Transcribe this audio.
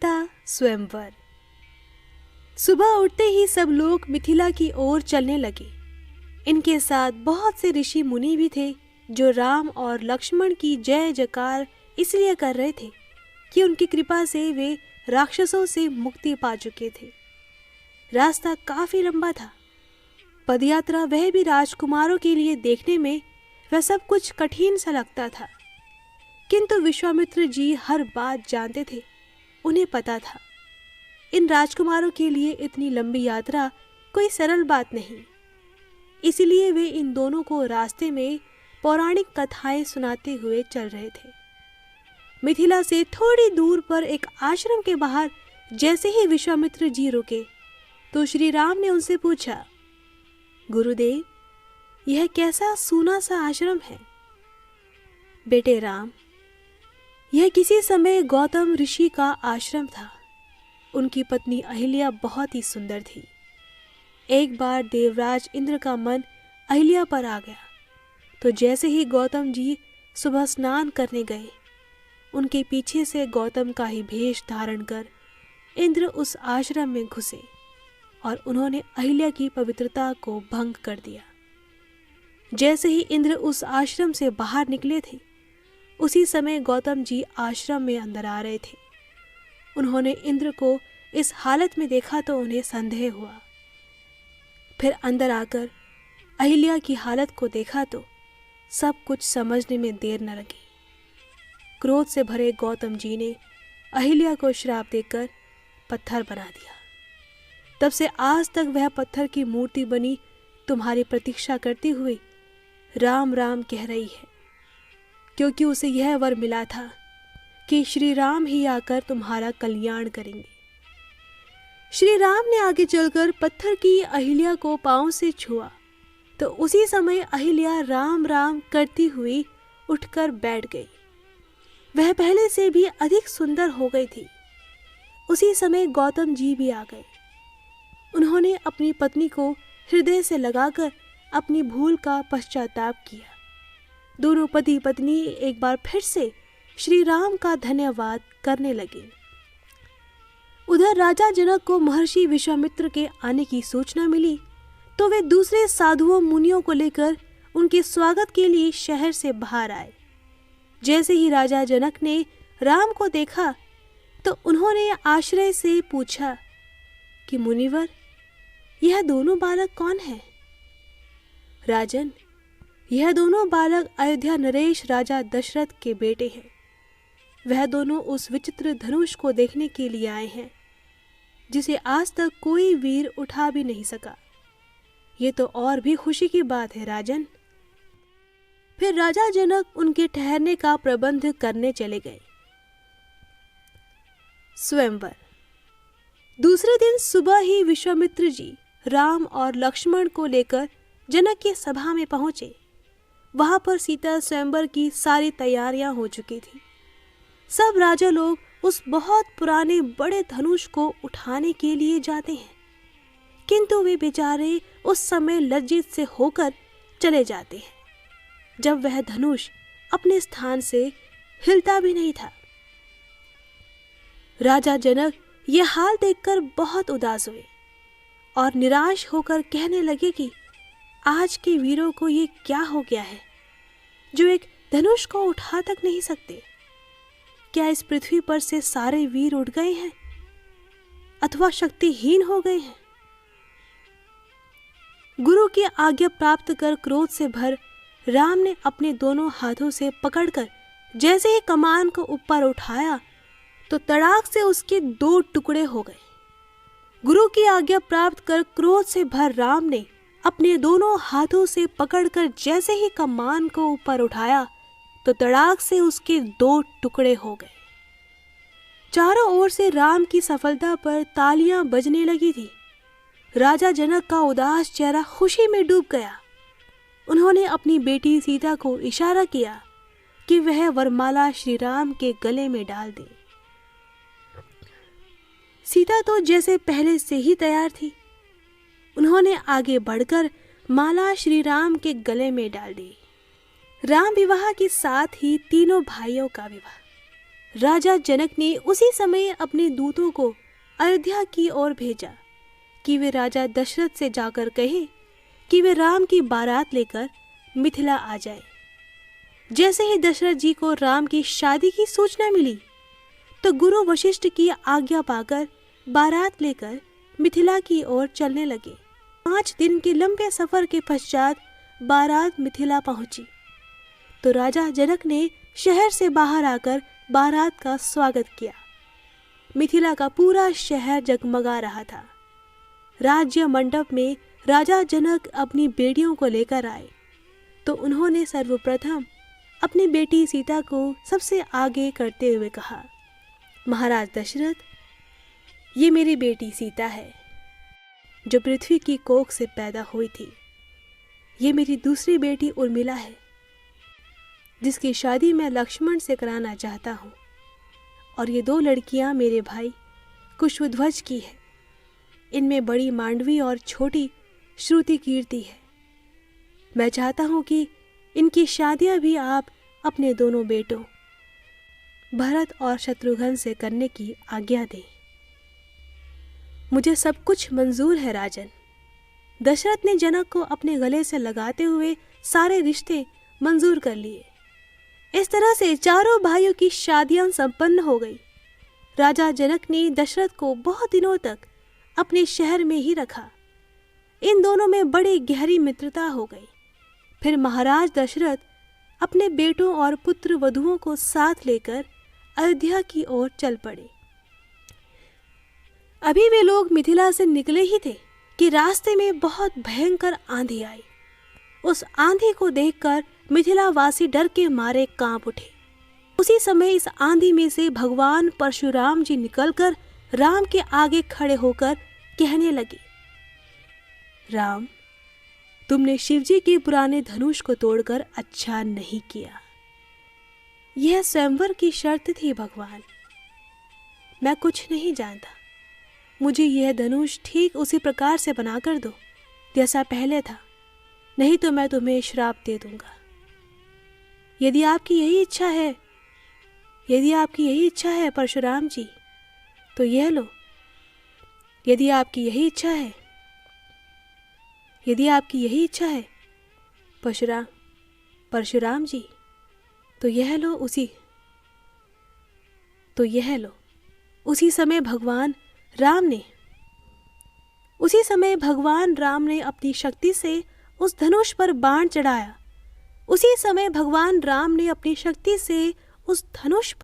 सीता स्वयंवर। सुबह उठते ही सब लोग मिथिला की ओर चलने लगे। इनके साथ बहुत से ऋषि मुनि भी थे जो राम और लक्ष्मण की जय जयकार इसलिए कर रहे थे कि उनकी कृपा से वे राक्षसों से मुक्ति पा चुके थे। रास्ता काफी लंबा था। पदयात्रा वह भी राजकुमारों के लिए देखने में वह सब कुछ कठिन सा लगता था, किंतु विश्वामित्र जी हर बात जानते थे। उन्हें पता था इन राजकुमारों के लिए इतनी लंबी यात्रा कोई सरल बात नहीं। इसलिए वे इन दोनों को रास्ते में पौराणिक कथाएं सुनाते हुए चल रहे थे। मिथिला से थोड़ी दूर पर एक आश्रम के बाहर जैसे ही विश्वामित्र जी रुके तो श्री राम ने उनसे पूछा, गुरुदेव, यह कैसा सूना सा आश्रम है? बेटे राम, यह किसी समय गौतम ऋषि का आश्रम था। उनकी पत्नी अहिल्या बहुत ही सुंदर थी। एक बार देवराज इंद्र का मन अहिल्या पर आ गया, तो जैसे ही गौतम जी सुबह स्नान करने गए, उनके पीछे से गौतम का ही भेष धारण कर इंद्र उस आश्रम में घुसे और उन्होंने अहिल्या की पवित्रता को भंग कर दिया। जैसे ही इंद्र उस आश्रम से बाहर निकले थे, उसी समय गौतम जी आश्रम में अंदर आ रहे थे। उन्होंने इंद्र को इस हालत में देखा तो उन्हें संदेह हुआ। फिर अंदर आकर अहिल्या की हालत को देखा तो सब कुछ समझने में देर न लगी। क्रोध से भरे गौतम जी ने अहिल्या को श्राप देकर पत्थर बना दिया। तब से आज तक वह पत्थर की मूर्ति बनी तुम्हारी प्रतीक्षा करती हुई राम राम कह रही है, क्योंकि उसे यह वर मिला था कि श्री राम ही आकर तुम्हारा कल्याण करेंगे। श्री राम ने आगे चलकर पत्थर की अहिल्या को पांव से छुआ तो उसी समय अहिल्या राम राम करती हुई उठकर बैठ गई। वह पहले से भी अधिक सुंदर हो गई थी। उसी समय गौतम जी भी आ गए। उन्होंने अपनी पत्नी को हृदय से लगाकर अपनी भूल का पश्चाताप किया। दोनों पति पत्नी एक बार फिर से श्री राम का धन्यवाद करने लगे। उधर राजा जनक को महर्षि विश्वामित्र के आने की सूचना मिली तो वे दूसरे साधुओं मुनियों को लेकर उनके स्वागत के लिए शहर से बाहर आए। जैसे ही राजा जनक ने राम को देखा तो उन्होंने आश्चर्य से पूछा कि मुनिवर, यह दोनों बालक कौन हैं? राजन, यह दोनों बालक अयोध्या नरेश राजा दशरथ के बेटे हैं। वह दोनों उस विचित्र धनुष को देखने के लिए आए हैं जिसे आज तक कोई वीर उठा भी नहीं सका। ये तो और भी खुशी की बात है राजन। फिर राजा जनक उनके ठहरने का प्रबंध करने चले गए। स्वयंवर। दूसरे दिन सुबह ही विश्वामित्र जी राम और लक्ष्मण को लेकर जनक की सभा में पहुंचे। वहां पर सीता स्वयंवर की सारी तैयारियां हो चुकी थी। सब राजा लोग उस बहुत पुराने बड़े धनुष को उठाने के लिए जाते हैं, किंतु वे बेचारे उस समय लज्जित से होकर चले जाते हैं जब वह धनुष अपने स्थान से हिलता भी नहीं था। राजा जनक ये हाल देखकर बहुत उदास हुए और निराश होकर कहने लगे कि आज के वीरों को ये क्या हो गया है जो एक धनुष को उठा तक नहीं सकते। क्या इस पृथ्वी पर से सारे वीर उठ गए हैं अथवा शक्तिहीन हो गए हैं? गुरु की आज्ञा प्राप्त कर क्रोध से भर राम ने अपने दोनों हाथों से पकड़कर जैसे ही कमान को ऊपर उठाया तो तड़ाक से उसके 2 टुकड़े हो गए। गुरु की आज्ञा प्राप्त कर क्रोध से भर राम ने अपने दोनों हाथों से पकड़कर जैसे ही कमान को ऊपर उठाया तो तड़ाक से उसके 2 टुकड़े हो गए। चारों ओर से राम की सफलता पर तालियां बजने लगी थी। राजा जनक का उदास चेहरा खुशी में डूब गया। उन्होंने अपनी बेटी सीता को इशारा किया कि वह वरमाला श्री राम के गले में डाल दे। सीता तो जैसे पहले से ही तैयार थी। उन्होंने आगे बढ़कर माला श्री राम के गले में डाल दी। राम विवाह के साथ ही तीनों भाइयों का विवाह राजा जनक ने उसी समय अपने दूतों को अयोध्या की ओर भेजा कि वे राजा दशरथ से जाकर कहें कि वे राम की बारात लेकर मिथिला आ जाए। जैसे ही दशरथ जी को राम की शादी की सूचना मिली तो गुरु वशिष्ठ की आज्ञा पाकर बारात लेकर मिथिला की ओर चलने लगे। 5 दिन के लंबे सफर के पश्चात बारात मिथिला पहुंची तो राजा जनक ने शहर से बाहर आकर बारात का स्वागत किया। मिथिला का पूरा शहर जगमगा रहा था। राज्य मंडप में राजा जनक अपनी बेटियों को लेकर आए तो उन्होंने सर्वप्रथम अपनी बेटी सीता को सबसे आगे करते हुए कहा, महाराज दशरथ, ये मेरी बेटी सीता है जो पृथ्वी की कोख से पैदा हुई थी। ये मेरी दूसरी बेटी उर्मिला है जिसकी शादी मैं लक्ष्मण से कराना चाहता हूँ। और ये 2 लड़कियाँ मेरे भाई कुशध्वज की है। इनमें बड़ी मांडवी और छोटी श्रुति कीर्ति है। मैं चाहता हूँ कि इनकी शादियाँ भी आप अपने दोनों बेटों भरत और शत्रुघ्न से करने की आज्ञा दें। मुझे सब कुछ मंजूर है राजन। दशरथ ने जनक को अपने गले से लगाते हुए सारे रिश्ते मंजूर कर लिए। इस तरह से चारों भाइयों की शादियां संपन्न हो गई। राजा जनक ने दशरथ को बहुत दिनों तक अपने शहर में ही रखा। इन दोनों में बड़ी गहरी मित्रता हो गई। फिर महाराज दशरथ अपने बेटों और पुत्र वधुओं को साथ लेकर अयोध्या की ओर चल पड़े। अभी वे लोग मिथिला से निकले ही थे कि रास्ते में बहुत भयंकर आंधी आई। उस आंधी को देखकर मिथिलावासी डर के मारे कांप उठे। उसी समय इस आंधी में से भगवान परशुराम जी निकलकर राम के आगे खड़े होकर कहने लगे, राम, तुमने शिवजी के पुराने धनुष को तोड़कर अच्छा नहीं किया। यह स्वयंवर की शर्त थी भगवान। मैं कुछ नहीं जानता। मुझे यह धनुष ठीक उसी प्रकार से बनाकर दो जैसा पहले था, नहीं तो मैं तुम्हें श्राप दे दूंगा। यदि आपकी यही इच्छा है परशुराम जी, तो यह लो। यदि आपकी यही इच्छा है परशुराम जी, तो यह लो। उसी समय भगवान राम ने अपनी शक्ति से उस धनुष पर बाण चढ़ाया।